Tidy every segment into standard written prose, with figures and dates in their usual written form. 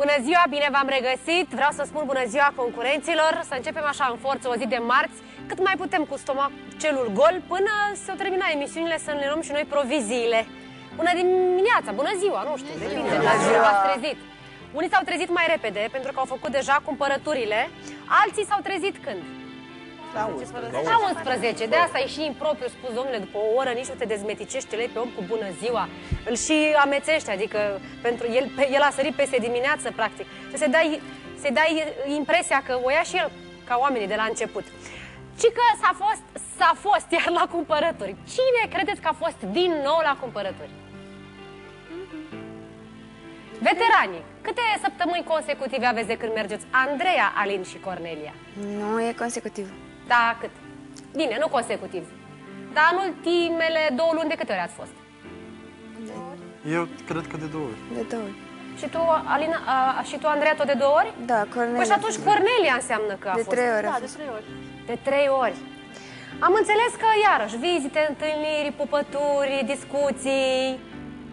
Bună ziua, bine v-am regăsit. Vreau să spun bună ziua concurenților. Să începem așa în forță o zi de marți, cât mai putem cu stomacelul gol, până se termina emisiunile să ne luăm și noi proviziile. Bună dimineața, bună ziua, nu știu, depinde, la ziua v-ați trezit. Unii s-au trezit mai repede, pentru că au făcut deja cumpărăturile. Alții s-au trezit când? La 11. De asta e și impropriu spus, domnule, după o oră nici nu te dezmeticești, lei pe om cu bună ziua. Îl și amețești, adică pentru el a sărit peste dimineață, practic. Să-i dai impresia că o ia și el, ca oamenii de la început. Și că s-a fost iar la cumpărături. Cine credeți că a fost din nou la cumpărături? Veteranii. Câte săptămâni consecutive aveți de când mergeți? Andreea, Alin și Cornelia. Nu, e consecutiv. Da, cât? Bine, nu consecutiv. Dar în ultimele 2 luni de câte ori ați fost? Eu cred că de 2 ori. De 2 ori. Și tu, Alina, și tu, Andreea, tot de 2 ori? Da, Cornelia. Păi și atunci Cornelia înseamnă că a fost. De 3 ori. Da, de 3 ori. De 3 ori. Am înțeles că, iarăși, vizite, întâlniri, pupături, discuții,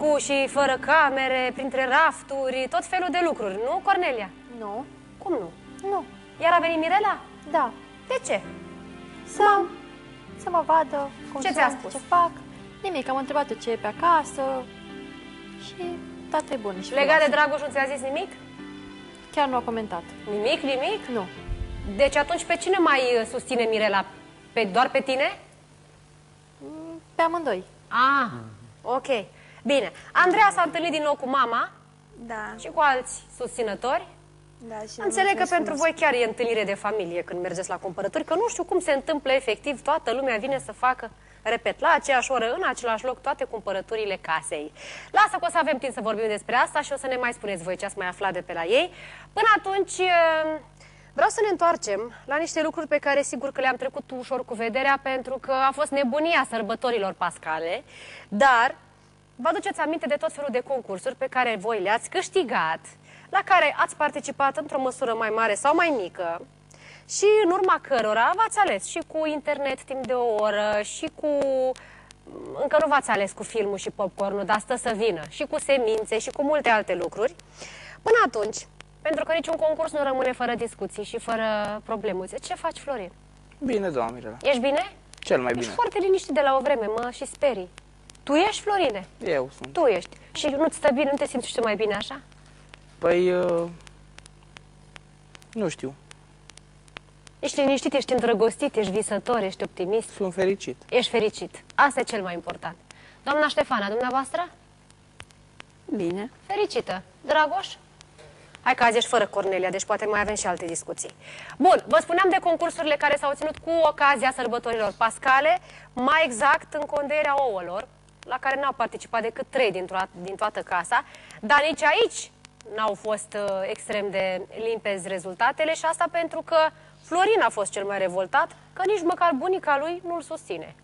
cu și fără camere, printre rafturi, tot felul de lucruri, nu, Cornelia? Nu. Cum nu? Nu. Iar a venit Mirela? Da. De ce? Să mă vadă cum Ce ți-a spus? ce fac. Nimic, am întrebat ce e pe acasă și toate e bun. Legat de Dragoș nu ți-a zis nimic? Chiar nu a comentat. Nimic, nimic? Nu. Deci atunci pe cine mai susține Mirela? Doar pe tine? Pe amândoi. Ah, ok. Bine. Andreea s-a întâlnit din nou cu mama Da. și cu alți susținători. Da, și Înțeleg că pentru voi chiar e întâlnire de familie când mergeți la cumpărături, că nu știu cum se întâmplă efectiv, toată lumea vine să facă, repet, la aceeași oră, în același loc, toate cumpărăturile casei. Lasă că o să avem timp să vorbim despre asta și o să ne mai spuneți voi ce ați mai aflat de pe la ei. Până atunci, vreau să ne întoarcem la niște lucruri pe care sigur că le-am trecut ușor cu vederea, pentru că a fost nebunia sărbătorilor pascale, dar vă aduceți aminte de tot felul de concursuri pe care voi le-ați câștigat, la care ați participat într-o măsură mai mare sau mai mică și în urma cărora v-ați ales și cu internet timp de o oră și cu... Încă nu v-ați ales cu filmul și popcornul, dar stă să vină, și cu semințe și cu multe alte lucruri. Până atunci, pentru că niciun concurs nu rămâne fără discuții și fără problemuțe, ce faci, Florin? Bine, doamna Mirela. Ești bine? Cel mai bine. Ești foarte liniștit de la o vreme, mă și sperii. Tu ești, Florine? Eu sunt. Tu ești. Și nu-ți stă bine, nu te simți tu mai bine așa? Păi, nu știu. Ești liniștit, ești îndrăgostit, ești visător, ești optimist. Sunt fericit. Ești fericit. Asta e cel mai important. Doamna Ștefana, dumneavoastră? Bine. Fericită. Dragoș? Hai că azi ești fără Cornelia, deci poate mai avem și alte discuții. Bun, vă spuneam de concursurile care s-au ținut cu ocazia sărbătorilor pascale, mai exact în condeierea ouălor, la care n-au participat decât 3 din toată casa, dar nici aici n-au fost extrem de limpezi rezultatele și asta pentru că Florin a fost cel mai revoltat, că nici măcar bunica lui nu-l susține.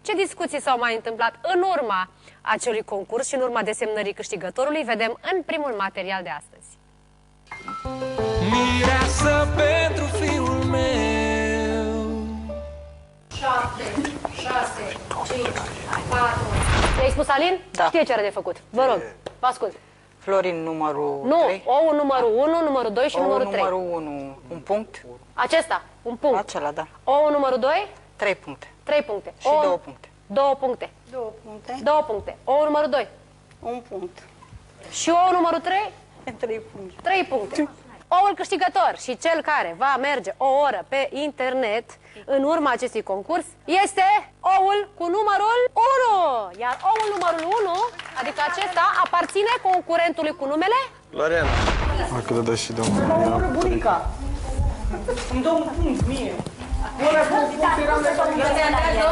Ce discuții s-au mai întâmplat în urma acelui concurs și în urma desemnării câștigătorului, vedem în primul material de astăzi. Mireasă pentru fiul meu. 7, 6, 5, 4. I-ai spus, Alin? Da. Știe ce are de făcut. Vă rog, vă ascult. Florin, numărul Nu, 3. ou numărul 1, numărul 2 și numărul 3. numărul 1, un punct. Acesta, un punct. Acela, da. Ou numărul 2, 3 puncte. 3 puncte. Și 2 puncte. 2 puncte. 2 puncte. 2 puncte. Ou numărul 2. Un punct. Și ou numărul 3, 3 puncte. 3 puncte. Oul câștigător și cel care va merge o oră pe internet în urma acestui concurs este oul cu numărul 1. Iar oul numărul 1, adică acesta, aparține concurentului cu numele? Lorena. Hai că dă și domnul. Bunica! Îmi dă un punct mie.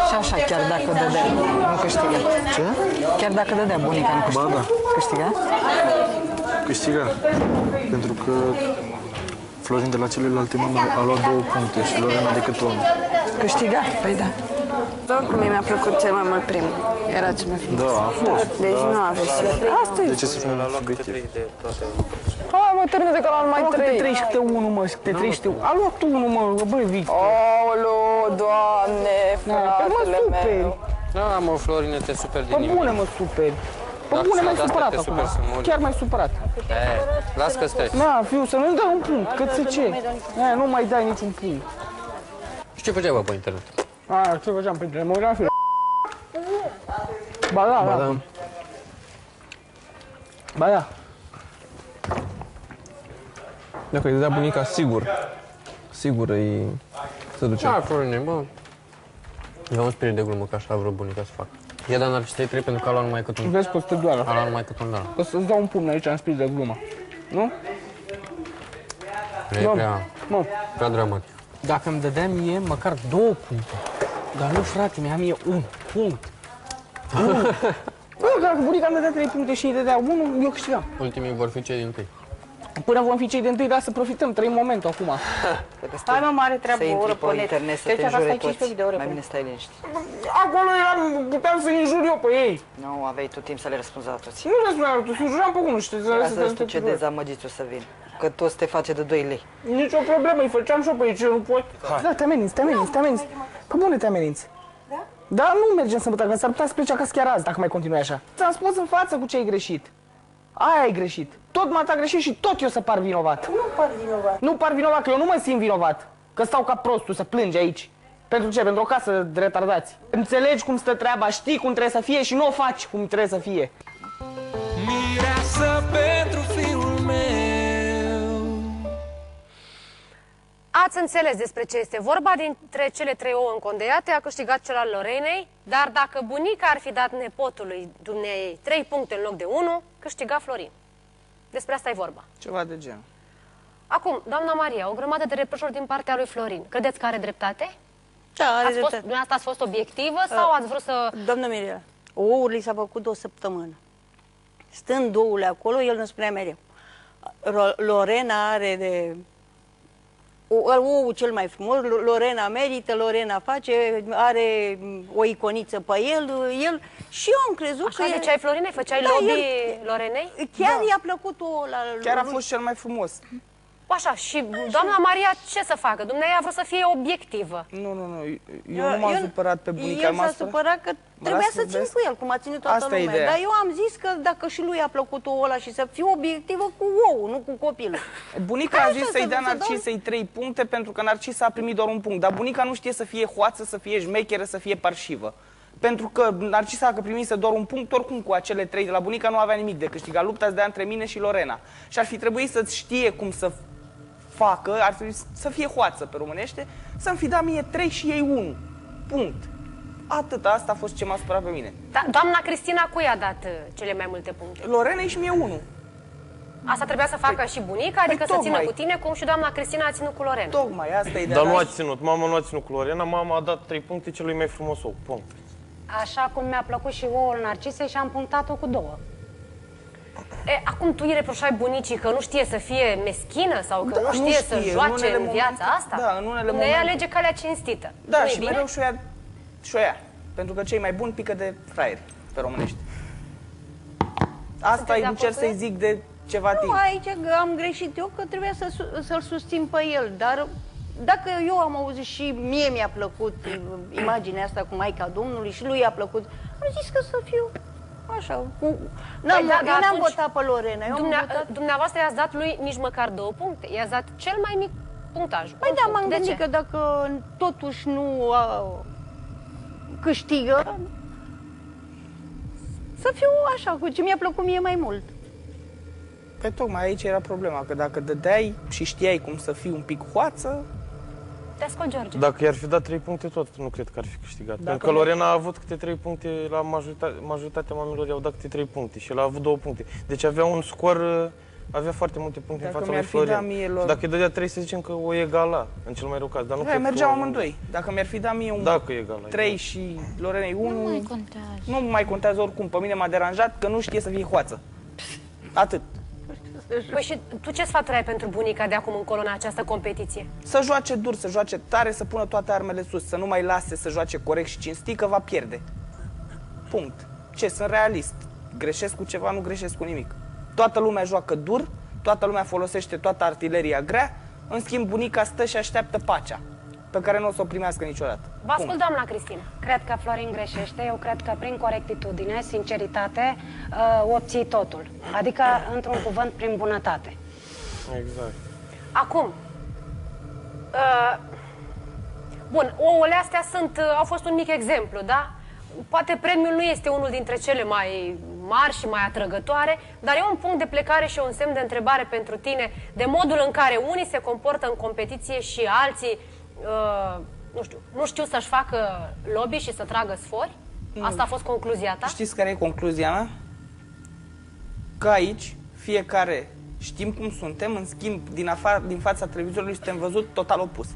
Și așa, chiar dacă dădea, nu câștiga. Ce? Chiar dacă dădea bunica, nu câștiga. Ba da. Câștiga? Câștiga. Pentru că Florin de la celelalte mame a luat 2 puncte și Lorena decât 1. Câștiga? Păi da. Oricum, mie mi-a plăcut cel mai mult primul. Era cel mai frumos. Da, a fost. Deci nu aveți. Asta e. De ce să fim subiectiv? Hai, mă, termină că l-am mai Câte 301, mă, câte 301. A luat 1, mă, băi, Victor. Aoleu, Doamne, Păi mă fratele superi. meu. Da, mă, Florine, te super din Pă nimic. bune, mă superi. Pă Pe bune mai supărat acum. Chiar mai supărat. Las că stai. Na, fiu, să nu-mi dai un punct, că ți ce? Nu mai dai niciun punct. Și ce făceai, bă, pe internet? Ce făceam pe internet? Mă uitam la film. Ba da. Ba da. Dacă îi dădea bunica, sigur îi se ducea. Da, Florine, bă. Eu am un spirit de glumă, că așa vreo bunica să fac. I-a dat narcisei 3 pentru că a luat numai cât un... Vezi că te doară. A luat numai cât un dan. O să-ți dau un pumn aici în spirit de glumă. Nu? E prea dramatic. Dacă îmi dădea mie măcar 2 puncte. Dar nu, frate, mi-a mie 1 punct. Dacă bunica îmi dădea 3 puncte și îi dădea 1, eu câștigam. Ultimii vor fi cei din tâi. Până vom fi cei de întâi, dar să profităm, trăim momentul acum. Hai mă, mare treabă, o oră pe internet, să te înjure toți. Mai bine stai liniștit. Acolo eram, puteam să înjur eu pe ei. Nu, aveai tot timp să le răspunzi la toți. Nu răspundeam, tu înjuram pe unul și te Asta știu ce dezamăgiți o să vin. Că toți te face de 2 lei. Nici o problemă, îi făceam și eu pe ei, ce nu pot. Da, te ameninți. Pe bune te ameninți. Da? Da, nu mergem sâmbătă, că s-ar putea să plece acasă chiar azi, dacă mai continui așa. Ți-am spus în față cu ce ai greșit. Aia ai greșit. Tot m-a greșit și tot eu să par vinovat. Nu par vinovat. Nu par vinovat, că eu nu mă simt vinovat. Că stau ca prostul să plângi aici. Pentru ce? Pentru o casă de retardați. Înțelegi cum stă treaba, știi cum trebuie să fie și nu o faci cum trebuie să fie. Mireasă pentru fiul meu. Ați înțeles despre ce este vorba. Dintre cele 3 ouă încondeiate a câștigat cel al Lorenei, dar dacă bunica ar fi dat nepotului dumneaei 3 puncte în loc de 1, câștiga Florin. Despre asta e vorba. Ceva de genul. Acum, doamna Maria, o grămadă de reproșuri din partea lui Florin. Credeți că are dreptate? Da, are dreptate. Dumneavoastră ați fost obiectivă sau ați vrut să... Doamna Mirela, ouăle s-a făcut de o săptămână. Stând ouăle acolo, el ne spunea mereu. Lorena are de... Ouul cel mai frumos, Lorena merită, Lorena face, are o iconiță pe el, și eu am crezut Așa că... Așa ziceai, Florine? Făceai lobby Lorenei? Chiar i-a plăcut ouul la... Chiar a fost cel mai frumos. Așa, și doamna Maria ce să facă? Dumnezeu a vrut să fie obiectivă. Nu, eu nu m-am supărat pe bunica. El s-a supărat că trebuia să țin cu el, cum a ținut toată lumea. Ideea. Dar eu am zis că dacă și lui a plăcut ouul ăla și să fie obiectivă cu ouul, nu cu copilul. Bunica a zis să-i dea Narcisei 3 puncte pentru că Narcisa a primit doar 1 punct. Dar bunica nu știe să fie hoață, să fie șmecheră, să fie parșivă. Pentru că Narcisa, dacă primise doar 1 punct, oricum cu acele 3 de la bunica nu avea nimic de câștigat. Lupta se dea între mine și Lorena. Și ar fi trebuit să știe cum să facă, ar trebui să fie hoață pe românește, să-mi fi dat mie 3 și ei 1. Punct. Atât, asta a fost ce m-a supărat pe mine. Da, doamna Cristina cui a dat cele mai multe puncte? Lorenei și mie 1. Asta trebuia să facă și bunica, adică să țină cu tine, cum și doamna Cristina a ținut cu Lorena. Tocmai, asta e de. Dar nu a ținut, mama nu a ținut cu Lorena, mama a dat 3 puncte celui mai frumos ou. Punct. Așa cum mi-a plăcut și ouăl Narcisei și am punctat-o cu 2. Acum tu îi reproșai bunicii că nu știe să fie meschină sau că nu știe să joace în viața asta? Da, în unele momente. Alege calea cinstită. Da, și mereu șoia. Pentru că cei mai buni pică de fraieri, pe românești. Asta încerc să-i zic de ceva timp. Nu, aici am greșit eu că trebuia să-l susțin pe el, dar dacă eu am auzit și mie mi-a plăcut imaginea asta cu Maica Domnului și lui i-a plăcut, am zis că să fiu așa. Eu n-am votat pe Lorena. Dumneavoastră i-ați dat lui nici măcar 2 puncte. I-ați dat cel mai mic punctaj. Păi da, m-am gândit că dacă totuși nu câștigă, să fiu așa, cu ce mi-a plăcut mie mai mult. Păi tocmai aici era problema, că dacă dădeai și știai cum să fii un pic hoață... Te ascult, George. Dacă i-ar fi dat 3 puncte, tot nu cred că ar fi câștigat. Pentru că Lorena a avut câte 3 puncte, la majoritatea mamelor i-au dat câte 3 puncte și el a avut 2 puncte. Deci avea un scor, avea foarte multe puncte în fața lui Florin. Și dacă îi dădea 3, să zicem că o egala, în cel mai rău caz. Dar nu cred mergeau amândoi. Dacă mi-ar fi dat mie un 3 și Lorenei 1, nu mai contează. Nu mai contează oricum. Pe mine m-a deranjat că nu știe să fie hoață. Atât. Păi și tu ce sfaturi ai pentru bunica de acum încolo în această competiție? Să joace dur, să joace tare, să pună toate armele sus, să nu mai lase să joace corect și cinstit, că va pierde. Punct. Ce? Sunt realist. Greșesc cu ceva, nu greșesc cu nimic. Toată lumea joacă dur, toată lumea folosește toată artileria grea, în schimb bunica stă și așteaptă pacea. pe care nu o să o primească niciodată. Vă ascult, doamna Cristina. Cred că Florin greșește. Eu cred că prin corectitudine, sinceritate, obții totul. Adică, într-un cuvânt, prin bunătate. Exact. Acum, bun, ouăle astea au fost un mic exemplu, da? Poate premiul nu este unul dintre cele mai mari și mai atrăgătoare, dar e un punct de plecare și un semn de întrebare pentru tine de modul în care unii se comportă în competiție și alții, nu știu să-și facă lobby și să tragă sfori? Asta a fost concluzia ta? Știți care e concluzia mea? Că aici, fiecare știm cum suntem, în schimb, din fața televizorului suntem văzut total opus.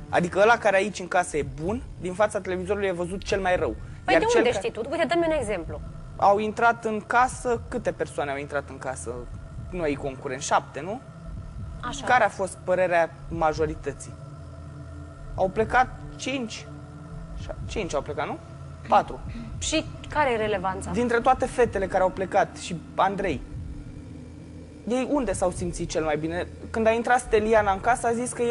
Adică ăla care aici în casă e bun, din fața televizorului e văzut cel mai rău. Păi de unde știi tu? Uite, dă-mi un exemplu. Au intrat în casă, câte persoane au intrat în casă? Noi concurenți, 7, nu? Așa. Care a fost părerea majorității? Au plecat 5. 5 au plecat, nu? 4. Și care e relevanța? Dintre toate fetele care au plecat și Andrei, ei unde s-au simțit cel mai bine? Când a intrat Steliana în casă, a zis că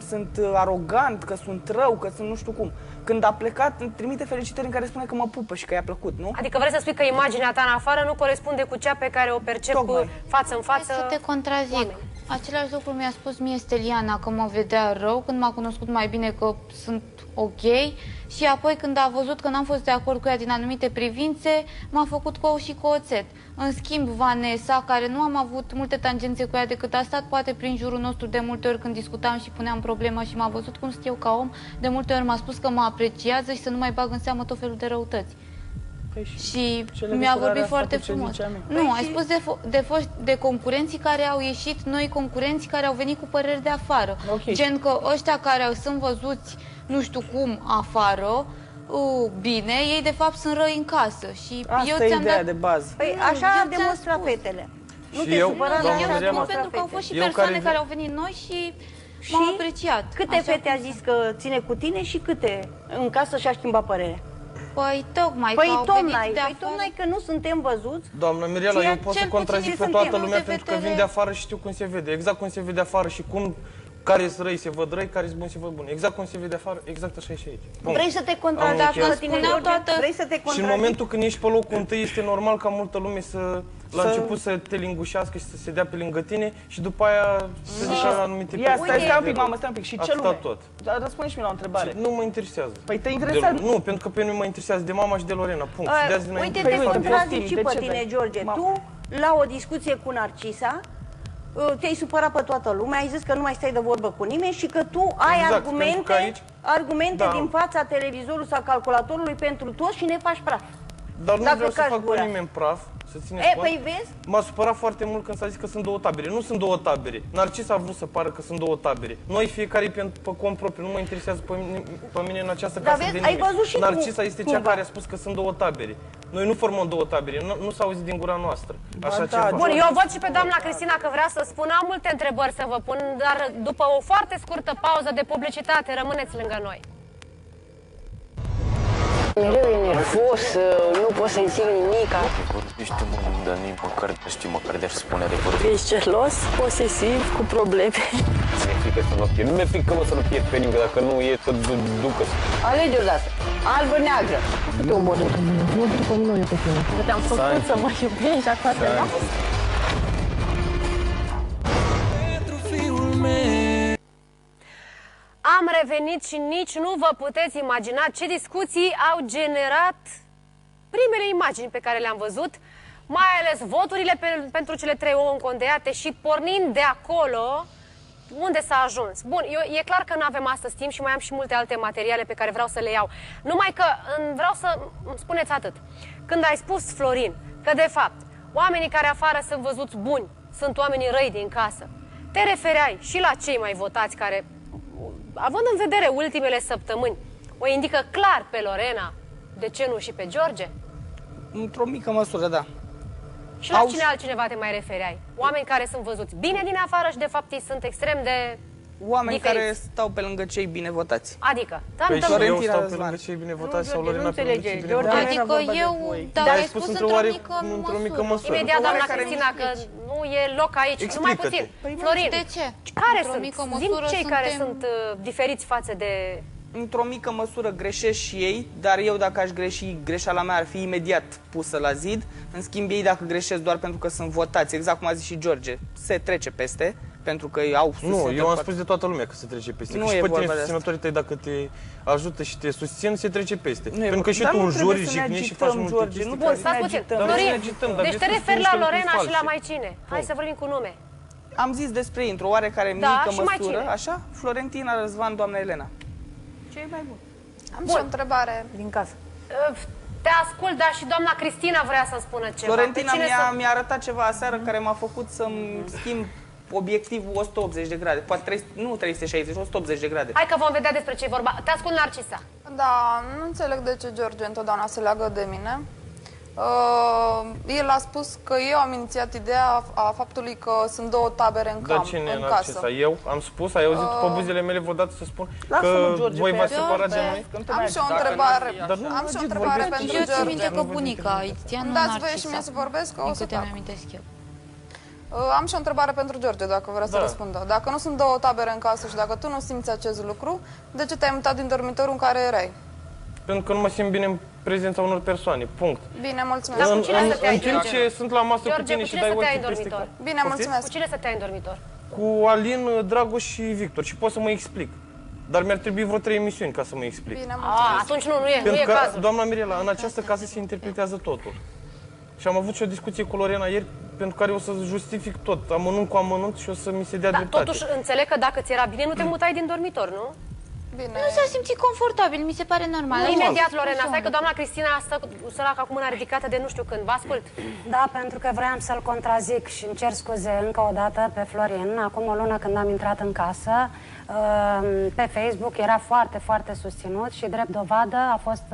sunt arogant, că sunt rău, că sunt nu știu cum. Când a plecat, îmi trimite felicitări în care spune că mă pupă și că i-a plăcut, nu? Adică vrei să spui că imaginea ta în afară nu corespunde cu cea pe care o percep față în față? Să te contrazic. Oamenii. Același lucru mi-a spus mie Steliana, că mă vedea rău, când m-a cunoscut mai bine că sunt ok, și apoi când a văzut că n-am fost de acord cu ea din anumite privințe, m-a făcut cu ou și cu oțet. În schimb, Vanessa, care nu am avut multe tangențe cu ea decât a stat poate prin jurul nostru de multe ori când discutam și puneam problema și m-a văzut cum sunt eu ca om, de multe ori m-a spus că mă apreciază și să nu mai bag în seamă tot felul de răutăți. Și mi-a vorbit foarte frumos. Nu, ai spus de concurenții care au ieșit, noi concurenți care au venit cu păreri de afară. Gen că ăștia care sunt văzuți nu știu cum afară, bine, ei de fapt sunt răi în casă. Și asta e ideea de bază. Păi așa demonstră fetele. Nu te supăra la eu spun pentru că au fost și persoane care au venit noi și m-au apreciat. Câte fete a zis că ține cu tine și câte în casă și-a schimbat părerea? Păi tocmai că nu suntem văzuți. Doamna Mirela, eu pot să contrazic pe toată lumea pentru că vin de afară și știu cum se vede. Exact cum se vede afară și cum care sunt răi se văd răi, care sunt buni se văd buni. Exact cum se vede afară, exact așa e și aici. Bun. Vrei să te contrazici pe tine, vrei să te contrazici? Și în momentul când ești pe locul întâi, este normal ca multă lume la început să te lingușească și să se dea pe lângă tine și după aia să zică anumite... Stai un pic, mamă, stai un pic. Și ce lume? Răspunde-și mi la o întrebare. Nu mă interesează. Păi te interesează? Nu, pentru că pe mine mă interesează de mama și de Lorena, punct. Uite, te contrazici și pe tine, George. Tu, la o discuție cu Narcisa, te-ai supărat pe toată lumea, ai zis că nu mai stai de vorbă cu nimeni și că tu ai argumente din fața televizorului sau calculatorului pentru toți și ne faci praf. Dar nu vreau să fac cu nimeni praf, să țineți cont. Păi vezi? M-a supărat foarte mult când s-a zis că sunt două tabere. Nu sunt două tabere. Narcisa a vrut să pară că sunt două tabere. Noi fiecare pe cont propriu, nu mă interesează pe mine în această casă de nimeni. Narcisa este cea care a spus că sunt două tabere. Noi nu formăm două tabere, nu s-a auzit din gura noastră. Așa ceva. Bun, eu văd și pe doamna Cristina că vrea să spună, am multe întrebări să vă pun, dar după o foarte scurtă pauză de publicitate, rămâneți lângă noi. Mereu e nervos, nu poți să-i zic nimic. Vorbește mult, dar nici măcar nu știu măcar de-aș spune adevărul. Ești gelos, posesiv, cu probleme. Mi-e frică să nu pierd. Nu mi-e frică să nu pierd pe nimeni, dacă nu e să ducă. Alege odată, albă-neagră. Te omorât. Nu după noi pe tine. Te-am făcut să mă iubești, acum te las. Pentru fiul meu. Am revenit și nici nu vă puteți imagina ce discuții au generat primele imagini pe care le-am văzut, mai ales voturile pentru cele 3 ouă încondeiate și pornind de acolo unde s-a ajuns. Bun, e clar că nu avem astăzi timp și mai am și multe alte materiale pe care vreau să le iau. Numai că vreau să îmi spuneți atât. Când ai spus, Florin, că de fapt oamenii care afară sunt văzuți buni, sunt oamenii răi din casă, te refereai și la cei mai votați care, având în vedere ultimele săptămâni, o indică clar pe Lorena, de ce nu și pe George? Într-o mică măsură, da. Și la cine altcineva te mai refereai? Oameni care sunt văzuți bine din afară și de fapt ei sunt extrem de Oameni diferiți. care stau pe lângă cei bine votați. Adică? Păi și eu stau pe lângă cei bine votați sau Lorena pe lângă cei bine votați? Adică eu, dacă ai spus într-o mică măsură. Imediat, doamna Cristina, că nu e loc aici. Numai puțin. Florin, de ce? care sunt? Zi cei care sunt diferiți față de... Într-o mică măsură greșesc și ei, dar eu dacă aș greși, greșeala mea ar fi imediat pusă la zid. În schimb, ei dacă greșesc doar pentru că sunt votați, exact cum a zis și George, se trece peste, pentru că au susținători. Nu, eu am spus de toată lumea că se trece peste. Nu că și e pe tine vorba de susținătorii tăi, dacă te ajută și te susțin, se trece peste. Pentru că și tu înjuri, jignești și faci multe chestii. Bun, stați puțin. Florin, deci te referi la Lorena și la mai cine? Hai să vorbim cu nume. Am zis despre ei, într-o oarecare mică măsură, așa? Florentina, Răzvan, doamna Elena. Ce e mai bun? Am și o întrebare. Din casă. Te ascult, dar și doamna Cristina vrea să spună ceva. Florentina mi-a arătat ceva aseară care m-a făcut să-mi schimb obiectivul 180 de grade. Poate nu 360, 180 de grade. Hai că vom vedea despre ce e vorba. Te ascult, Narcisa. Da, nu înțeleg de ce George întotdeauna se leagă de mine. El a spus că eu am inițiat ideea a faptului că sunt două tabere în casă. Dar cine, Narcisa? Eu am spus, ai auzit pe buzele mele vreodată să spun că voi v-ați separat de noi? Am și o întrebare. Am și o întrebare pentru George. Eu țin minte că bunica, nu dați voie și mie să vorbesc, că o să tac. Am și o întrebare pentru George, dacă vrea să răspundă. Dacă nu sunt două tabere în casă și dacă tu nu simți acest lucru, de ce te-ai mutat din dormitorul în care erai? Pentru că nu mă simt bine în prezența unor persoane. Punct. Bine, mulțumesc. În timp ce sunt la masă cu tine și dai ochii peste cap. Bine, mulțumesc. Cu cine să te ai în dormitor? Cu Alin, Dragoș și Victor. Și pot să mă explic. Dar mi-ar trebui vreo 3 emisiuni ca să mă explic. Bine, mulțumesc. Atunci nu e Pentru că, cazul. doamna Mirela, în această casă se interpretează totul. Și am avut și o discuție cu Lorena ieri, pentru care o să justific tot, amănunt cu amănunt și o să mi se dea dreptate. Totuși, înțeleg că dacă ți era bine, nu te mutai din dormitor, nu? Bine. Nu s-a simțit confortabil, mi se pare normal. Imediat, Lorena, stai că doamna Cristina stă săraca cu mâna ridicată de nu știu când. Vă ascult. Da, pentru că vreau să-l contrazic și îmi cer scuze încă o dată pe Florin. Acum o lună când am intrat în casă, pe Facebook era foarte, foarte susținut și drept dovadă a fost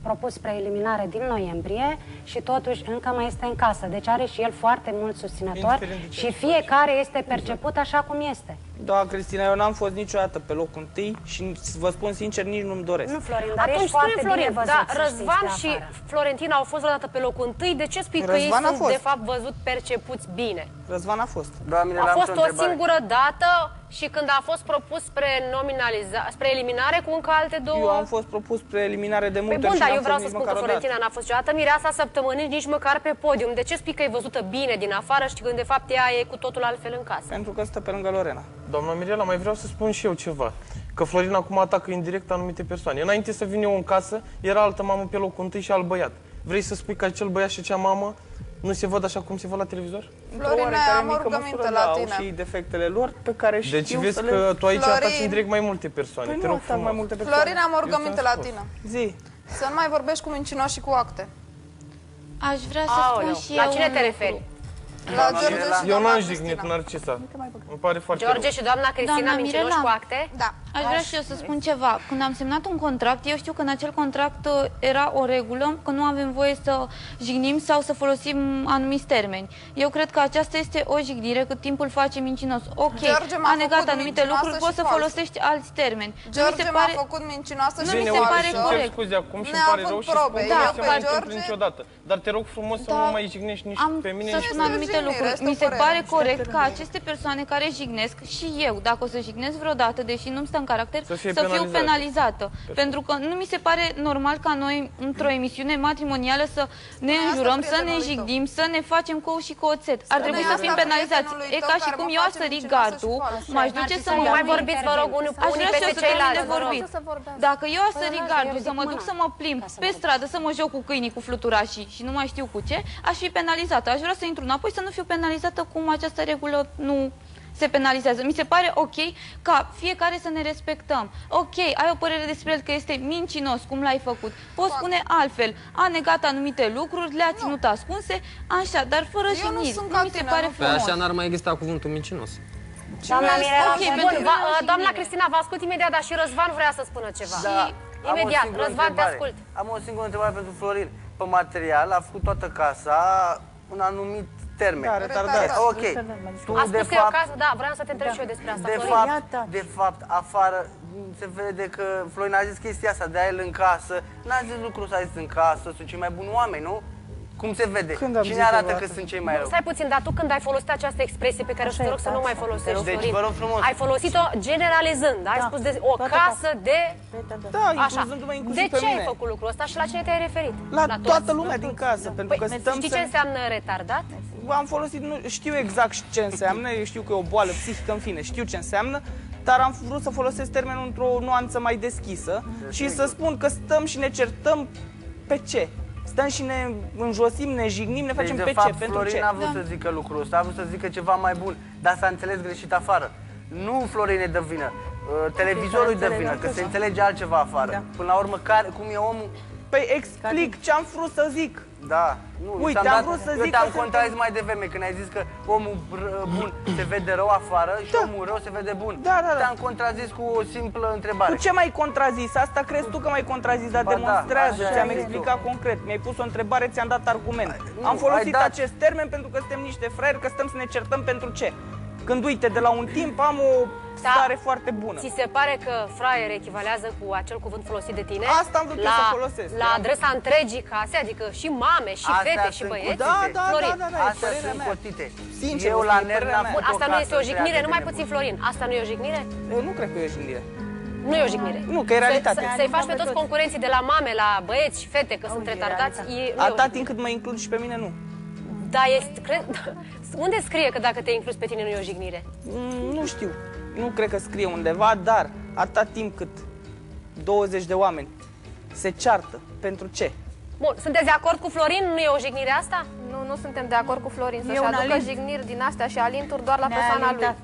propus spre eliminare din noiembrie și totuși încă mai este în casă. Deci are și el foarte mulți susținători și fiecare este perceput așa cum este. Da, Cristina, eu n-am fost niciodată pe locul întâi și vă spun sincer, nici nu-mi doresc. Nu, Florin, dar atunci ești foarte Florin, bine văzut, da, să Răzvan știți, și Florentina au fost vreodată pe locul întâi. De ce spui că ei sunt, de fapt, văzut, percepuți bine? Răzvan a fost. A fost o singură dată și când a fost propus spre eliminare cu încă alte două... Eu am fost propus spre eliminare de multe ori. Bun, și dar n-am eu vreau fost să nici spun că măcar Florentina n-a fost niciodată mireasa săptămânii, nici măcar pe podium. De ce spui că e văzută bine din afară și când de fapt ea e cu totul altfel în casă? Pentru că stă pe lângă Lorena. Doamna Mirela, mai vreau să spun și eu ceva. Că Florin acum atacă indirect anumite persoane. Înainte să vin eu în casă, era altă mamă pe locul întâi și alt băiat. Vrei să spui că acel băiat și acea mamă nu se văd așa cum se văd la televizor? Florine, am o rugăminte la tine. Au și defectele lor pe care știu deci vezi că tu aici ataci indirect mai multe persoane. Păi te rog frumos. mai multe persoane. Florin, am o rugăminte la tine. Zi. Să nu mai vorbești cu mincinoși și cu acte. Aș vrea să spun și la eu cine te referi? La George și eu n-am jignit, Narcisa. Îmi pare foarte George și doamna Cristina mincinoși cu acte? Da. Aș vrea și eu să spun ceva. Când am semnat un contract, eu știu că în acel contract era o regulă, că nu avem voie să jignim sau să folosim anumiți termeni. Eu cred că aceasta este o jignire, cât timpul face mincinos. Ok, a negat anumite lucruri, poți să folosești alți termeni. George m-a făcut mincinoasă și nu mi se pare corect. Scuze acum și îmi pare rău și spun că nu se mai întâmplă niciodată. Dar te rog frumos să nu mai jignești nici pe mine, nici pe anumite lucruri. Mi se pare corect ca aceste persoane care jignesc și eu, dacă o să jignesc vreodată, deși nu-mi stă în caracter, să fiu penalizată. Pentru că nu mi se pare normal ca noi, într-o emisiune matrimonială, să ne înjurăm, să ne jignim, să ne facem cou și coțet. Ar trebui să fim penalizați. E ca și cum eu aș sări gardul, m-aș duce să mă... Mai vorbiți, vă rog, unii peste ceilalți. Dacă eu aș sări gardul, să mă duc să mă plimb pe stradă, să mă joc cu câinii, cu fluturașii și nu mai știu cu ce, aș fi penalizată. Aș vrea să intru înapoi, să nu fiu penalizată cum această regulă nu se penalizează. Mi se pare ok ca fiecare să ne respectăm. Ok, ai o părere despre el că este mincinos, cum l-ai făcut. Poți spune altfel. A negat anumite lucruri, le-a ținut ascunse, așa, dar fără jigniri. Nu mi se pare frumos. Pe așa n-ar mai exista cuvântul mincinos. Doamna Cristina, vă ascult imediat, dar și Răzvan vrea să spună ceva. Imediat, Răzvan, te ascult. Am o singură întrebare pentru Florin. Pe material a făcut toată casa un anumit termen. Da, retardat. Ok. A spus că e o casă, da, vreau să te întreb și eu despre asta, De fapt, afară, se vede că Florin a zis chestia asta, de-aia el în casă. N-a zis lucrul ăsta, a zis în casă, sunt cei mai buni oameni, nu? Cum se vede? Cine arată că sunt cei mai rău? Stai puțin, dar tu când ai folosit această expresie pe care o să te rog să nu mai folosești, deci, vă rog frumos. ai folosit-o generalizând, ai spus de o casă de... Da, așa. De ce ai făcut lucrul ăsta și la cine te-ai referit? La toată lumea din casă, pentru că stăm știi ce înseamnă retardat? Am folosit, știu exact ce înseamnă, eu știu că e o boală psihică, în fine, știu ce înseamnă, dar am vrut să folosesc termenul într-o nuanță mai deschisă și să spun că stăm și ne certăm pe ce? Stăm și ne înjosim, ne jignim, ne facem pe ce? Pentru Florin ce? n-a vrut să zică lucrul ăsta, a vrut să zică ceva mai bun, dar s-a înțeles greșit afară. Nu Florin e de vină, televizorul e de vină, că se înțelege altceva afară. Până la urmă, cum e omul... Păi explic ce am vrut să zic. Da. Uite, am vrut să zic. Eu te-am contrazis mai devreme când ai zis că omul bun se vede rău afară și omul rău se vede bun. Te-am contrazis cu o simplă întrebare. Cu ce m-ai contrazis? Asta crezi tu că m-ai contrazis, dar demonstrează. Ți-am explicat concret. Mi-ai pus o întrebare, ți-am dat argument. Am folosit acest termen pentru că suntem niște fraieri, că stăm să ne certăm pentru ce? Când, uite, de la un timp am o stare foarte bună. Ți se pare că fraier echivalează cu acel cuvânt folosit de tine? Asta am vrut să folosesc. La adresa întregii case, adică și mame, și fete, și băieți? Da, astea sunt cotite. Sincer, eu la nervi n-am făcut asta nu este o jignire, numai puțin, Florin. Asta nu e o jignire? Eu nu cred că e o jignire. Nu e o jignire. Nu, că e realitate. Să-i faci pe toți concurenții de la mame, la băieți și fete, că sunt retardați, atât timp cât mă includ și pe mine, nu. Da, unde scrie că dacă te incluzi pe tine nu e o jignire? Nu știu. Nu cred că scrie undeva, dar atâta timp cât 20 de oameni se ceartă, pentru ce? Bun, sunteți de acord cu Florin? Nu e o jignire asta? Nu suntem de acord cu Florin. Să-și aducă jigniri din astea și alinturi doar la persoana lui.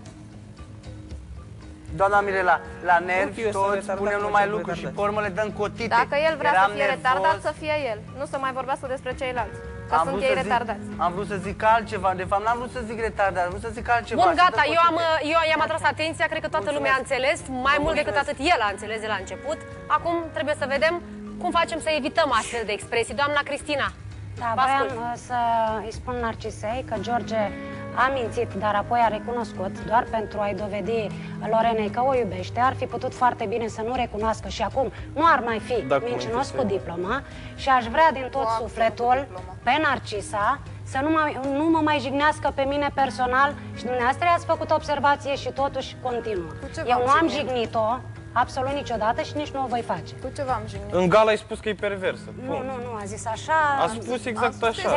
Doamna Mirela, la nervi toți spunem numai lucruri și pe urmă le dăm cotite. Dacă el vrea să fie retardat, să fie el. Nu să mai vorbească despre ceilalți. Că sunt ei retardați. Am vrut să zic altceva, de fapt n-am vrut să zic retardat, am vrut să zic altceva. Bun, gata, eu i-am atras atenția, cred că toată lumea a înțeles, mai mult decât atât el a înțeles de la început. Acum trebuie să vedem cum facem să evităm astfel de expresii. Doamna Cristina, da, vreau să îi spun Narcisei că George a mințit, dar apoi a recunoscut, doar pentru a-i dovedi Lorenei că o iubește. Ar fi putut foarte bine să nu recunoască și acum nu ar mai fi mincinos cu diploma și aș vrea din tot sufletul pe Narcisa să nu mă mai jignească pe mine personal și dumneavoastră i-ați făcut observație și totuși continuă. Eu nu am jignit-o absolut niciodată și nici nu o voi face. Cu ce v-am jignit? În gala ai spus că e perversă. Nu, a zis așa. A spus exact așa.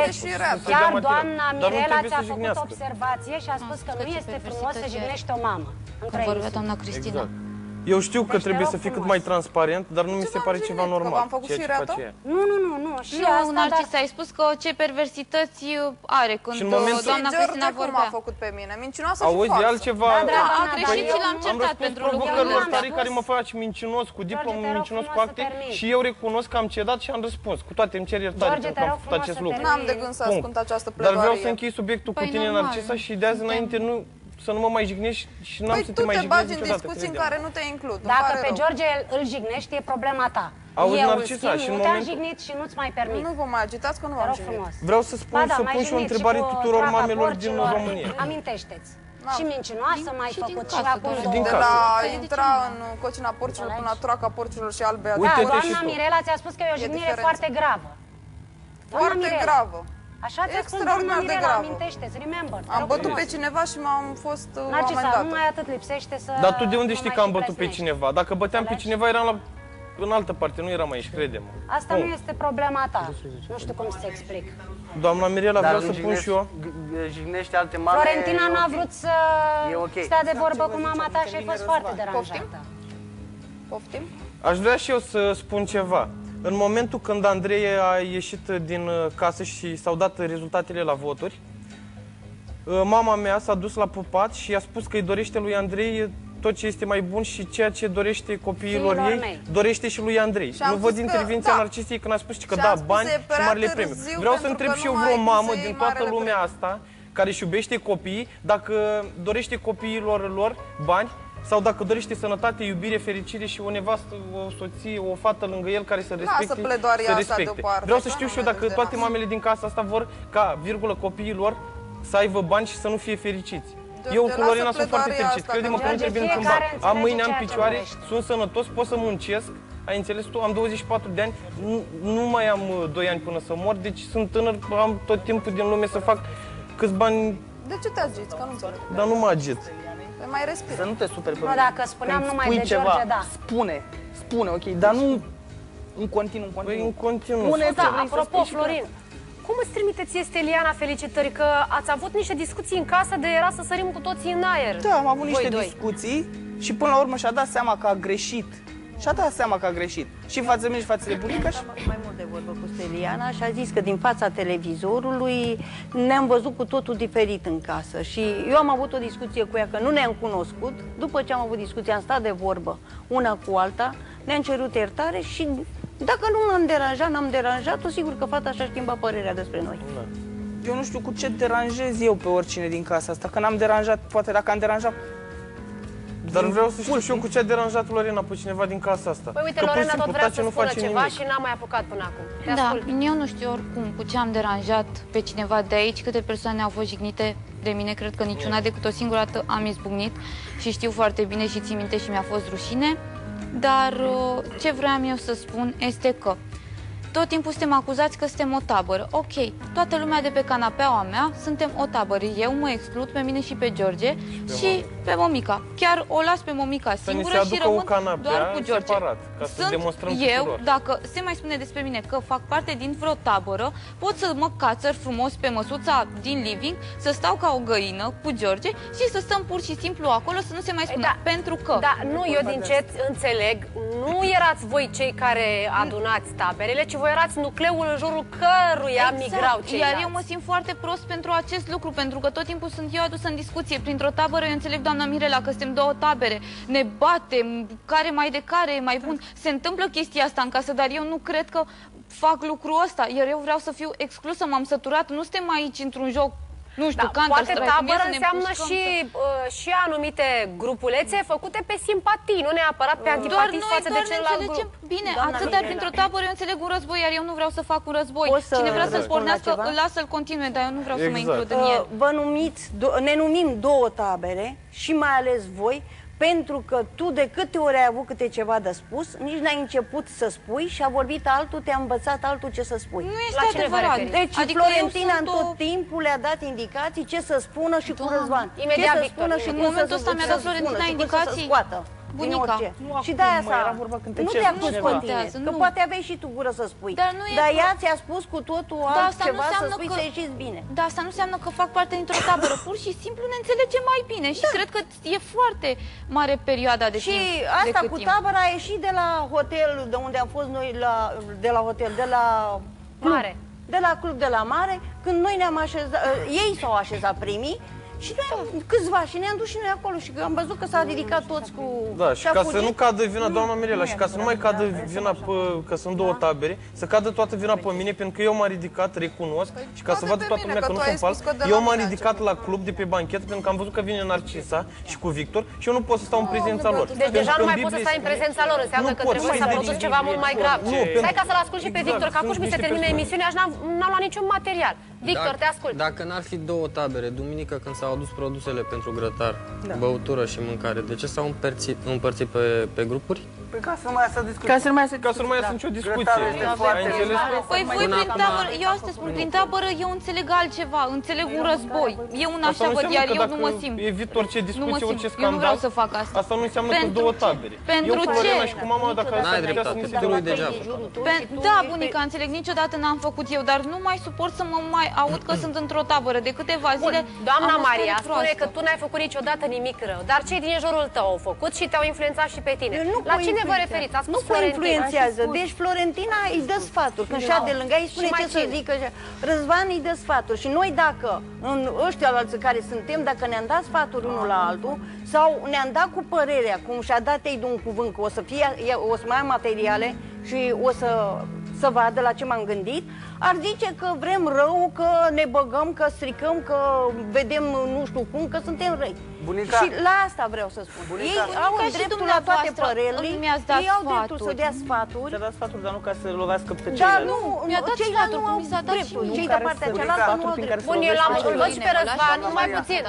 Chiar doamna Mirela ți-a făcut observație și a spus că nu este frumos să jignești o mamă. Când vorbea doamna Cristina. Eu știu că trebuie să fii cât mai transparent, dar nu mi se pare ceva normal. V-am făcut și reată? Nu. Și asta, Narcisa, ai spus că ce perversități are când doamna Cristina vorbea. Cum a făcut pe mine? Mincinoasă și auzi, falsă. altceva. A greșit și l-am certat pentru lucrurile tare care mă faci mincinos cu diplomă, mincinos cu acte și eu recunosc că am cedat și am răspuns. Cu toate îmi cer iertare pentru că am făcut acest lucru. N-am de gând să ascult această pledoarie. Dar vreau să închei subiectul cu tine, Narcisa, și de azi înainte să nu mă mai jignești și n-am să te mai jignesc niciodată. Tu te bagi în discuții în care nu te includ. Dacă pe George îl jignești, e problema ta. Auzi, eu, Narcisa, în schimb, nu te-am jignit și nu-ți mai permit. Nu vă mai agitați că nu v-am jignit. Vreau să spun, să pun și o întrebare tuturor mamelor din România. Amintește-ți. Și mincinoasă mai făcut și acum de la intra în cocina porcilor până la troaca porcilor și albe. Da, doamna Mirela ți-a spus că e o jignire foarte gravă. Foarte gravă. Așa ți-a spus doamna Mirela, amintește-ți, remember. Am bătut pe cineva și m-am fost amendată. Narcisa, numai atât lipsește să... Dar tu de unde știi că am bătut pe cineva? Dacă băteam pe cineva, eram în altă parte, nu eram aici, crede-mă. Asta nu este problema ta. Nu știu cum să te explic. Doamna Mirela, vreau să pun și eu. Jignește alte mame. Florentina n-a vrut să stea de vorbă cu mama ta și ai fost foarte deranjată. Poftim? Aș vrea și eu să spun ceva. În momentul când Andrei a ieșit din casă și s-au dat rezultatele la voturi, mama mea s-a dus la pupat și i-a spus că îi dorește lui Andrei tot ce este mai bun și ceea ce dorește copiilor ei, dorește și lui Andrei. Nu văd intervenția Narcisei când a spus că da, bani și marile premii. Vreau să întreb și eu vreo mamă din toată lumea asta care își iubește copiii, dacă dorește copiilor lor bani sau dacă dorește sănătate, iubire, fericire și o nevastă, o soție, o fată lângă el care să respecte. Vreau să știu și eu dacă toate mamele din casa asta vor ca, virgulă, copiii lor să aibă bani și să nu fie fericiți. Eu cu Lorena sunt foarte fericit. Crede-mă că nu trebuie încâmbat. Am mâini, am picioare, sunt sănătos, pot să muncesc. Ai înțeles tu? Am 24 de ani, nu mai am 2 ani până să mor, deci sunt tânăr, am tot timpul din lume să fac câți bani... De ce te agiți? Că nu înțeleg. Dar nu mă agit. Păi mai respiri. Să nu te superi pe mine. Dacă spuneam numai de George, da. Spune, ok, dar nu în continuu. Păi în continuu. Spune, apropo, Florin, cum îți trimite ție, Steliana, felicitări? Că ați avut niște discuții în casă de era să sărim cu toții în aer. Da, am avut niște discuții și până la urmă și-a dat seama că a greșit. Și-a dat seama că a greșit. Și față mine și față de bunica. Mai mult de vorbă cu Steliana și a zis că din fața televizorului ne-am văzut cu totul diferit în casă. Și eu am avut o discuție cu ea, că nu ne-am cunoscut. După ce am avut discuție, am stat de vorbă una cu alta, ne-am cerut iertare și dacă nu m-am deranjat, n-am deranjat-o, sigur că fata și-a schimbat părerea despre noi. Eu nu știu cu ce deranjez eu pe oricine din casa asta, că n-am deranjat, poate dacă am deranjat... Dar vreau să știu și eu cu ce a deranjat Lorena pe cineva din casa asta. Păi uite, Lorena tot vrea să spună ceva și n-a mai apucat până acum. Da, eu nu știu oricum cu ce am deranjat pe cineva de aici, câte persoane au fost jignite de mine, cred că niciuna, decât o singură dată am izbucnit și știu foarte bine și țin minte și mi-a fost rușine. Dar ce vreau eu să spun este că tot timpul suntem acuzați că suntem o tabără. Ok, toată lumea de pe canapeaua mea suntem o tabără. Eu mă exclud pe mine și pe George și pe Momica. Chiar o las pe Momica singură și rămân doar cu George. Separat, ca să demonstrăm eu, tuturor. dacă se mai spune despre mine că fac parte din vreo tabără, pot să mă cațăr frumos pe măsuța din living, să stau ca o găină cu George și să stăm pur și simplu acolo, să nu se mai spună. Pentru că... Da, nu, eu din ce înțeleg, nu erați voi cei care adunați taberele, ci voi erați nucleul în jurul căruia migrau ceilalți. Iar eu mă simt foarte prost pentru acest lucru, pentru că tot timpul sunt eu adusă în discuție. Printr-o tabără, eu înțeleg, doamna Mirela, că suntem două tabere, ne batem, care mai de care e mai bun. Se întâmplă chestia asta în casă, dar eu nu cred că fac lucrul ăsta, iar eu vreau să fiu exclusă, m-am săturat, nu suntem aici într-un joc. Nu știu, poate tabără înseamnă și anumite grupulețe făcute pe simpatii, nu neapărat pe antipatii față de celălalt grup. Bine, atât, dar printr-o tabără eu înțeleg un război, iar eu nu vreau să fac un război. Cine vrea să-l pornească, îl las să-l continue, dar eu nu vreau să mă includ în el. Ne numim două tabere și mai ales voi, pentru că tu de câte ori ai avut câte ceva de spus, nici n-ai început să spui și a vorbit altul, te-a învățat altul ce să spui. Nu este adevărat. Deci adică Florentina în tot timpul le-a dat indicații ce să spună și cu Răzvan. Imediat, ce să spună și în momentul ăsta mi-a dat Florentina indicații. Bunica. Și de-aia nu te acuz pe tine, că poate aveai și tu gură să spui. Dar ea ți-a spus cu totul altceva să spui să ieșiți bine. Dar asta nu înseamnă că fac parte dintr-o tabără. Pur și simplu ne înțelegem mai bine și cred că e foarte mare perioada de timp. Și asta cu tabăra a ieșit de la hotel, de unde am fost noi, de la hotel, de la Mare. De la club de la Mare, când noi ne-am așezat, ei s-au așezat primii, și noi câțiva și ne-am dus și noi acolo și am văzut că s-a ridicat toți cu... Da, și ca să nu cadă vina, doamna Mirela, și ca să nu mai cadă vina că sunt două tabere, să cadă toată vina pe mine, pentru că eu m-am ridicat, recunosc, și ca să vadă toată lumea că nu sunt fals, eu m-am ridicat la club de pe banchetă, pentru că am văzut că vine Narcisa și cu Victor și eu nu pot să stau în prezența lor. Deci deja nu mai poți să stai în prezența lor, înseamnă că trebuie să produci ceva mult mai grav. Stai ca să-l ascult și pe Victor, că acum mi se termină emisiunea și n-am luat niciun material. Victor, te ascult. Dacă n-ar fi două tabere, duminică când s-au adus produsele pentru grătar, băutură și mâncare, de ce s-au împărțit pe grupuri? Păi ca să nu mai iasă discuție. Ca să nu mai iasă nicio discuție. Păi voi prin tabără, eu asta spun, prin tabără eu înțeleg altceva, înțeleg un război. Eu un așa văd, iar eu nu mă simt. Evit orice discuție, orice scandal. Eu nu vreau să fac asta. Asta nu înseamnă că două tabere. Pentru ce? Eu cu Lorena și cu mama, dacă n-ai dreptate, titlul degeaba. Da, bunica, înțeleg, niciodată n-am făcut eu, dar nu mai suport să mă mai aud că sunt într-o tabără. De câteva zile. Doamna Maria spune că tu n-ai făcut niciodată nimic rău, dar cei din jurul tău au făcut și te-au influențat și pe tine. La cine vă referiți? Nu vă influențează. Deci Florentina îi dă sfaturi. Când șa de lângă, îi spune ce să zică. Răzvan îi dă sfaturi. Și noi dacă, în ăștia alții care suntem, dacă ne-am dat sfaturi unul la altul, sau ne-am dat cu părerea, cum și-a dat ei de un cuvânt, că o să mai am materiale și o să vadă la ce m-am gândit, ar zice că vrem rău, că ne băgăm, că stricăm, că vedem nu știu cum, că suntem răi. Bunica. Și la asta vreau să spun. Bunica. Ei au dreptul la toate părerile, ei au dreptul să dea sfaturi. Să dea sfaturi, dar nu ca să lovească pe Dar ceilalți. nu, ceilalți nu au dreptul, cei de partea cealaltă nu au dreptul. Bun, eu l-am văzut și pe Răzvan, numai puțin.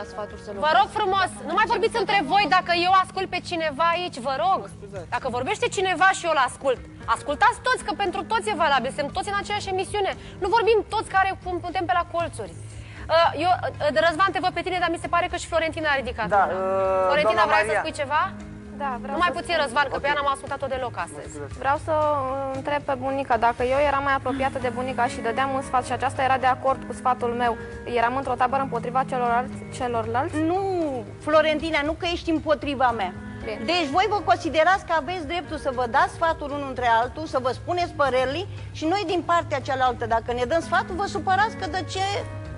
Vă rog frumos, nu mai vorbiți între voi dacă eu ascult pe cineva aici, vă rog. Dacă vorbește cineva și eu îl ascult, ascultați toți, că pentru toți e valabil, suntem toți în aceeași emisiune. Nu vorbim toți care putem pe la colțuri. Eu, Răzvan, te văd pe tine, dar mi se pare că și Florentina a ridicat. Da, Florentina, vrei să spui ceva? Da, vreau Numai puțin, Răzvan, că pe ea n-am ascultat-o deloc astăzi. Vreau să întreb pe bunica, dacă eu eram mai apropiată de bunica și dădeam un sfat și aceasta era de acord cu sfatul meu, eram într-o tabără împotriva celorlalți? Nu, Florentina, nu că ești împotriva mea. Bine. Deci voi vă considerați că aveți dreptul să vă dați sfaturi unul între altul, să vă spuneți părerile și noi din partea cealaltă, dacă ne dăm sfatul, vă supărați că de ce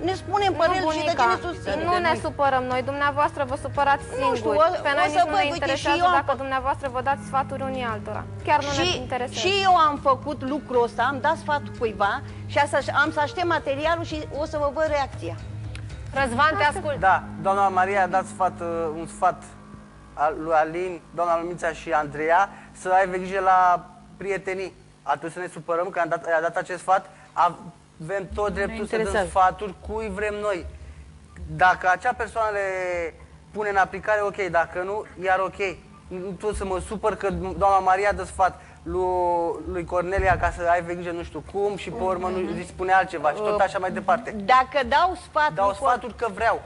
ne spunem părerile și de ce ne susținem. Nu ne supărăm noi, dumneavoastră vă supărați singuri. Pe noi nici nu ne interesează dacă dumneavoastră vă dați sfaturi unii altora. Chiar nu ne interesează. Și eu am făcut lucrul ăsta, am dat sfatul cuiva și am să aștept materialul și o să vă văd reacția. Răzvan, te ascult. Da, doamna Maria a dat un sfat lui Alin, doamna Lumița și Andreea să aibă grijă la prietenii. Atunci să ne supărăm că i-a dat acest sfat. Avem tot dreptul să dăm sfaturi cui vrem noi. Dacă acea persoană le pune în aplicare, ok, dacă nu, iar ok. Nu tot să mă supăr că doamna Maria dă sfat lui Cornelia ca să aibă grijă nu știu cum și pe urmă nu îi spune altceva și tot așa mai departe. Dacă dau sfaturi că vreau.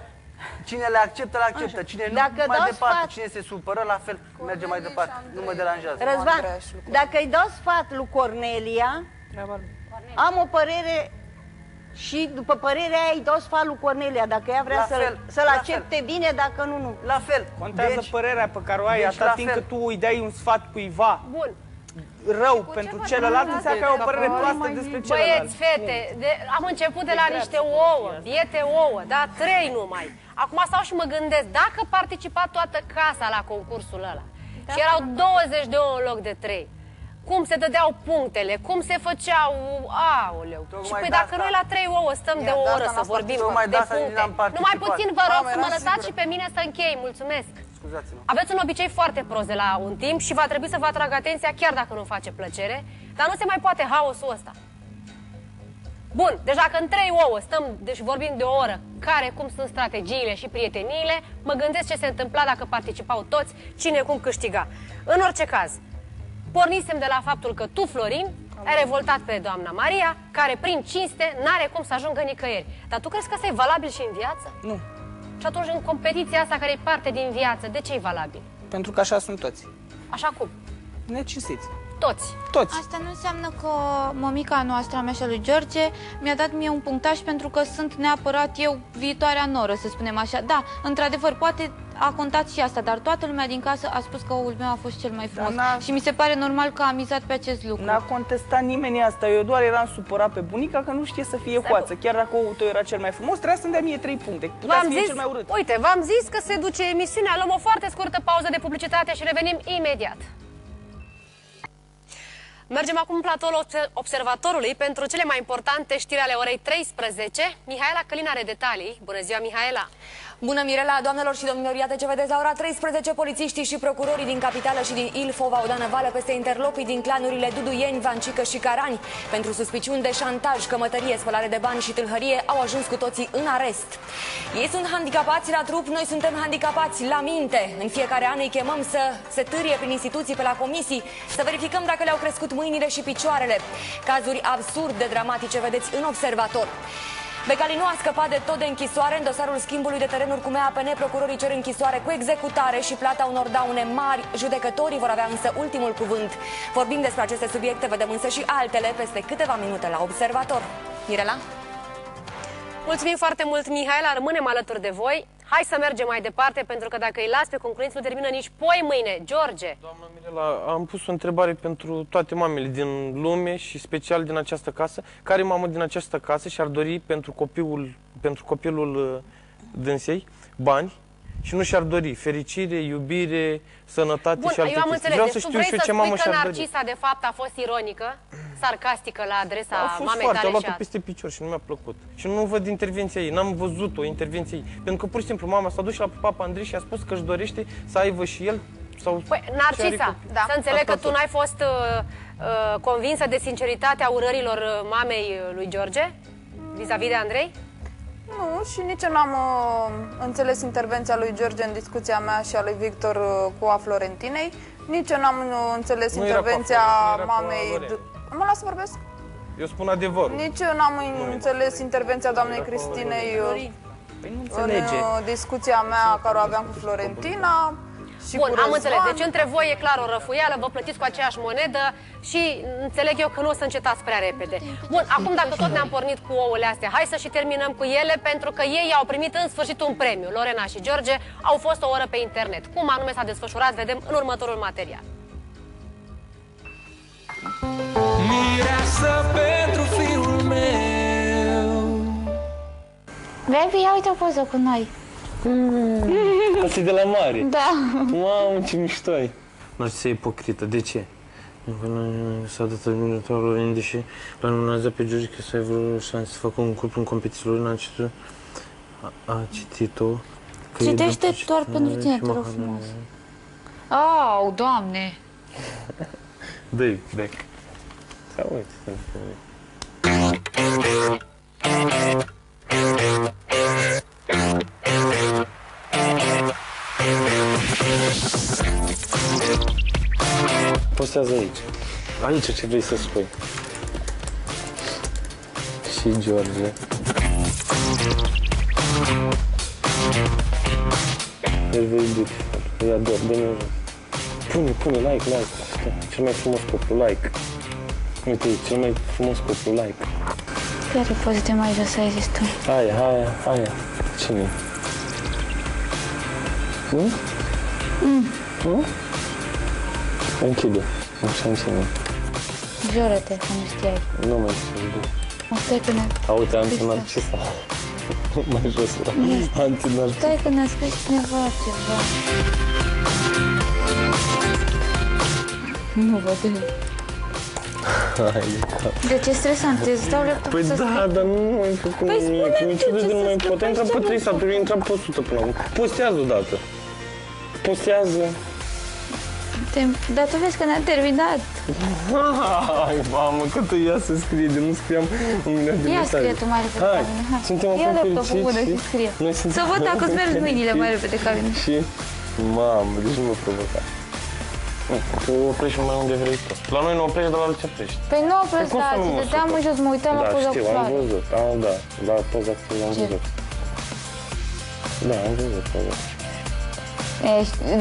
Cine le acceptă, le acceptă. Cine nu, mai departe. Cine se supără, la fel, merge mai departe. Nu mă deranjează. Răzvan, dacă îi dau sfat lui Cornelia, am o părere și după părerea aia îi dau sfat lui Cornelia. Dacă ea vrea să-l accepte bine, dacă nu, nu. La fel. Contează părerea pe care o ai, atâta timp cât tu îi dai un sfat cuiva. Bun. Rău pentru celălalt, înseamnă că ai o părere proastă despre celălalt. Băieți, fete, am început de la niște ouă, biete ouă, da? 3 numai. Acum stau și mă gândesc, dacă participa toată casa la concursul ăla și erau 20 de ouă în loc de 3, cum se dădeau punctele, cum se făceau, aoleu. Și păi dacă noi la 3 ouă stăm de o oră să vorbim de puncte, numai puțin vă rog să mă lăsați și pe mine să închei, mulțumesc. Aveți un obicei foarte prost de la un timp și va trebui să vă atrag atenția chiar dacă nu face plăcere, dar nu se mai poate haosul ăsta. Bun, deci dacă în 3 ouă stăm, deci vorbim de o oră, cum sunt strategiile și prieteniile, mă gândesc ce se întâmpla dacă participau toți, cine cum câștiga. În orice caz, pornisem de la faptul că tu, Florin, ai revoltat pe doamna Maria, care prin cinste n-are cum să ajungă nicăieri. Dar tu crezi că ăsta e valabil și în viață? Nu. Și atunci, în competiția asta care e parte din viață, de ce e valabil? Pentru că așa sunt toți. Așa cum? Necinstiți. Toți. Toți. Asta nu înseamnă că mămica noastră, a mea și a lui George, mi-a dat mie un punctaj pentru că sunt neapărat eu viitoarea noră, să spunem așa. Da, într-adevăr, poate a contat și asta, dar toată lumea din casă a spus că oul meu a fost cel mai frumos. Și mi se pare normal că a mizat pe acest lucru. N-a contestat nimeni asta. Eu doar eram supărat pe bunica că nu știe să fie hoață. Chiar dacă oul tău era cel mai frumos, trebuia să-mi dea mie 3 puncte. Putea să fie cel mai urât. Uite, v-am zis că se duce emisiunea. Luăm o foarte scurtă pauză de publicitate și revenim imediat. Mergem acum în platoul Observatorului pentru cele mai importante știri ale orei 13. Mihaela Călin are detalii. Bună ziua, Mihaela! Bună, Mirela, doamnelor și domnilor, iată ce vedeți la ora 13, polițiștii și procurorii din Capitală și din Ilfov au dat năvală peste interlopii din clanurile Duduieni, Vancică și Carani. Pentru suspiciuni de șantaj, cămătărie, spălare de bani și tâlhărie, au ajuns cu toții în arest. Ei sunt handicapați la trup, noi suntem handicapați la minte. În fiecare an îi chemăm să se târie prin instituții pe la comisii, să verificăm dacă le-au crescut mâinile și picioarele. Cazuri absurd de dramatice vedeți în Observator. Becalinu a scăpat de tot de închisoare în dosarul schimbului de terenuri cu MAPN. Procurorii cer închisoare cu executare și plata unor daune mari. Judecătorii vor avea însă ultimul cuvânt. Vorbim despre aceste subiecte, vedem însă și altele peste câteva minute la Observator. Mirela? Mulțumim foarte mult, Mihaela, rămânem alături de voi. Hai să mergem mai departe, pentru că dacă îi las pe concurenți nu termină nici poi mâine. George! Doamna Mirela, am pus o întrebare pentru toate mamele din lume și special din această casă. Care mamă din această casă și-ar dori pentru copilul dânsei bani și nu și-ar dori fericire, iubire, sănătate și alte chestii? Vreau să știu și eu ce mamă și-ar dori. Narcisa de fapt a fost ironică? sarcastică la adresa mamei tale. A fost foarte, a luat-o și peste picior și nu mi-a plăcut. Și nu văd intervenția ei, n-am văzut o intervenție ei. Pentru că pur și simplu mama s-a dus și la papa Andrei și a spus că își dorește să aibă și el sau... Păi, Narcisa, să înțeleg că tu n-ai fost convinsă de sinceritatea urărilor mamei lui George vis-a-vis de Andrei? Nu, și nici eu n-am înțeles intervenția lui George în discuția mea și a lui Victor cu a Florentinei. Nici eu n-am înțeles intervenția mamei... Mă las să vorbesc? Eu spun adevărul. Nici eu n-am înțeles intervenția doamnei Cristinei în discuția mea care o aveam cu Florentina. Bun, am înțeles. Deci între voi e clar o răfuială, vă plătiți cu aceeași monedă și înțeleg eu că nu o să încetați prea repede. Bun, acum dacă tot ne-am pornit cu ouăle astea, hai să și terminăm cu ele, pentru că ei au primit în sfârșit un premiu. Lorena și George au fost o oră pe internet. Cum anume s-a desfășurat, vedem în următorul material. Mireasă pentru fiul meu. Baby, ia uite o poză cu noi. Asta e de la mare? Da. Mamă, ce mișto ai. Narcisa e ipocrită. De ce? S-a dat minutatul Lorin, deși l-a nominalizat pe George că să ai vreo șanse să facă un cuplu în competiție. Lorin a citit-o. Citește doar pentru tine, te rog frumos. Au, Doamne! Dă-i bec. Să uite. Postează aici. Aici ce vrei să spui. Și George. El vei iubit. Îi ador. Dă-mi Pune like. Cel mai frumos copil, like. Uite, cel mai frumos copil, like. Care pozite mai jos ai zis tu? Aia. Cine? Nu? Nu? Închide. Așa înțeleg. Jură-te că nu știai. Nu mai știu. Stai că ne-a... Uite, anti-narcisa. Mai jos la anti-narcisa. Stai că ne-a scris cineva ceva. Nu văd. Deci e stresant, îți dau laptopul Păi da, dar nu ai făcut nimic. Niciodată nu mai pot. Ai intrat pe 3 saturi, ai intrat pe 100 până acum. Postează odată. Postează. Dar tu vezi că ne-a terminat. Hai, mamă, că tu ia să scrie, de nu scriam un milion de mesaje. Ia scrie tu mai repede ca mine. Suntem acum fericiți și... scrie. Să văd dacă îți mergi mâinile mai repede ca mine. Și, mamă, deci nu mă provoca. Tu oprești mai unde vrei tu. La noi nu oprești, dar la alții oprești. Păi nu oprești, dar ți dădeam în jos, mă uitam la poza cu Floare. Da, știu, am văzut. Da, la poza cu Floare am văzut. Da, am văzut,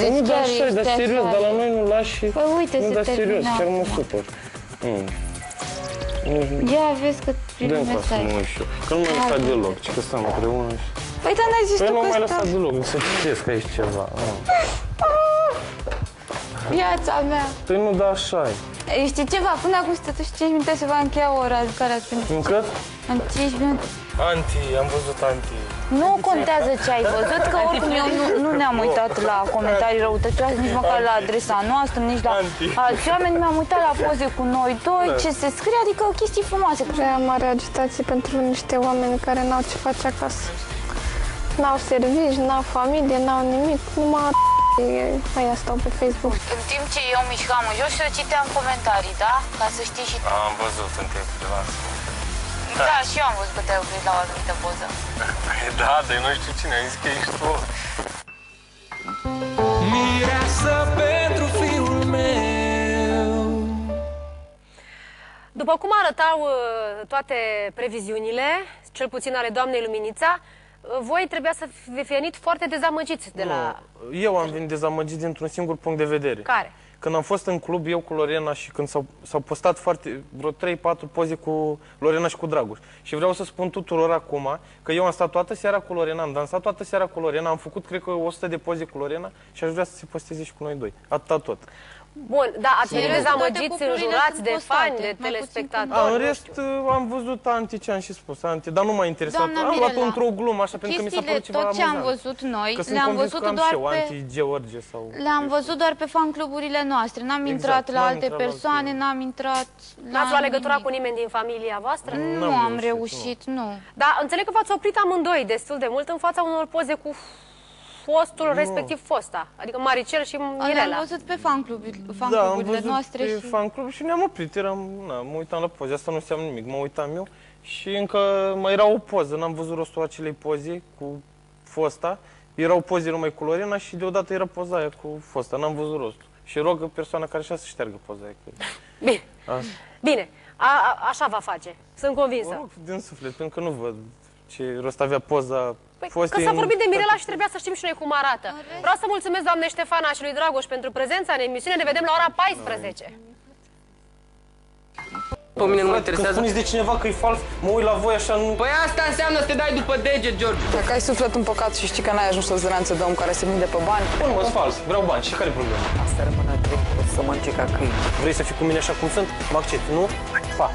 Deci chiar ești dar serios, dar la noi nu lași... Păi uite, se termină. Serios, chiar mă supăr. Ia, vezi că primim mesaj. Dă-mi ca să mă uit și eu. Că nu m-ai lăsat deloc, ci că stăm împreună și... Păi dar n-ai zis tu că nu m-ai lăsat deloc, să citesc aici ceva. Viața mea. Păi nu, dar așa-i. Știi ceva, până acum stătuși 5 minute se va încheia ora în care ați primit. Încă? În 5 minute. Am văzut anti. Nu contează ce ai văzut, că oricum eu nu ne-am uitat la comentarii răutăcioase, nici măcar la adresa noastră, nici la alți oameni. Mi-am uitat la poze cu noi doi, ce se scrie, adică chestii frumoase. Prea mare agitație pentru niște oameni care n-au ce face acasă. N-au servici, n-au familie, n-au nimic, numai aia stau pe Facebook. În timp ce eu mișcam în jos și eu citeam comentarii, da? Ca să știi și tu. Am văzut în timp de la asta. Da, și eu am văzut că te-ai oprit la o anumită poză. Da, dar nu știu cine, ai zis că ești tu. Mireasă pentru fiul meu. După cum arătau toate previziunile, cel puțin ale doamnei Luminița, voi trebuia să fi venit foarte dezamăgiți de la... Eu am venit dezamăgit dintr-un singur punct de vedere. Care? Când am fost în club, eu cu Lorena și când s-au postat vreo 3-4 poze cu Lorena și cu Dragoș. Și vreau să spun tuturor acum că eu am stat toată seara cu Lorena, am dansat toată seara cu Lorena, am făcut, cred că, 100 de poze cu Lorena și aș vrea să se posteze și cu noi doi. Atâta tot. Bun, da, ați fost dezamăgiți, înjurați de fani, de telespectatori. În rest, am văzut ce am și spus, dar nu m-a interesat. Am luat într-o glumă, așa, pentru că mi s-a părut ceva amuzant. Tot ce am văzut noi, le-am văzut doar pe... Le-am văzut doar pe fan-cluburile noastre, n-am intrat la alte persoane, n-am intrat la... N-ați luat legătura cu nimeni din familia voastră? Nu am reușit, nu. Da, înțeleg că v-ați oprit amândoi destul de mult în fața unor poze cu fostul, respectiv fosta, adică Maricel și Mirela. L-am văzut pe fan-cluburile noastre și... pe fan-club și ne-am oprit, mă uitam la poze, asta nu înseamnă nimic, mă uitam eu și încă mai era o poză, n-am văzut rostul acelei poze cu fosta, erau poze numai cu Lorena și deodată era poza aia cu fosta, n-am văzut rostul. Și rog persoana care așa să șteargă poza aia. Bine, bine, așa va face, sunt convinsă. Rog, din suflet, pentru că nu văd ce rost avea poza. Că s-a vorbit de Mirela și trebuia să știm și noi cum arată. Vreau să mulțumesc doamne Ștefana și lui Dragoș pentru prezența în emisiune. Ne vedem la ora 14. Pe mine nu mă interesează. Când spuneți de cineva că e fals, mă uit la voi așa, nu... Păi asta înseamnă să te dai după deget, George. Dacă ai suflet în păcat și știi că n-ai ajuns să-ți dăneanță de om care se vinde pe bani... Bun, mă, fals, vreau bani. Și care e problema? Asta rămâne drept, să mănânce ca câini. Vrei să fii cu mine așa cum sunt? Mă accept, nu? Pa!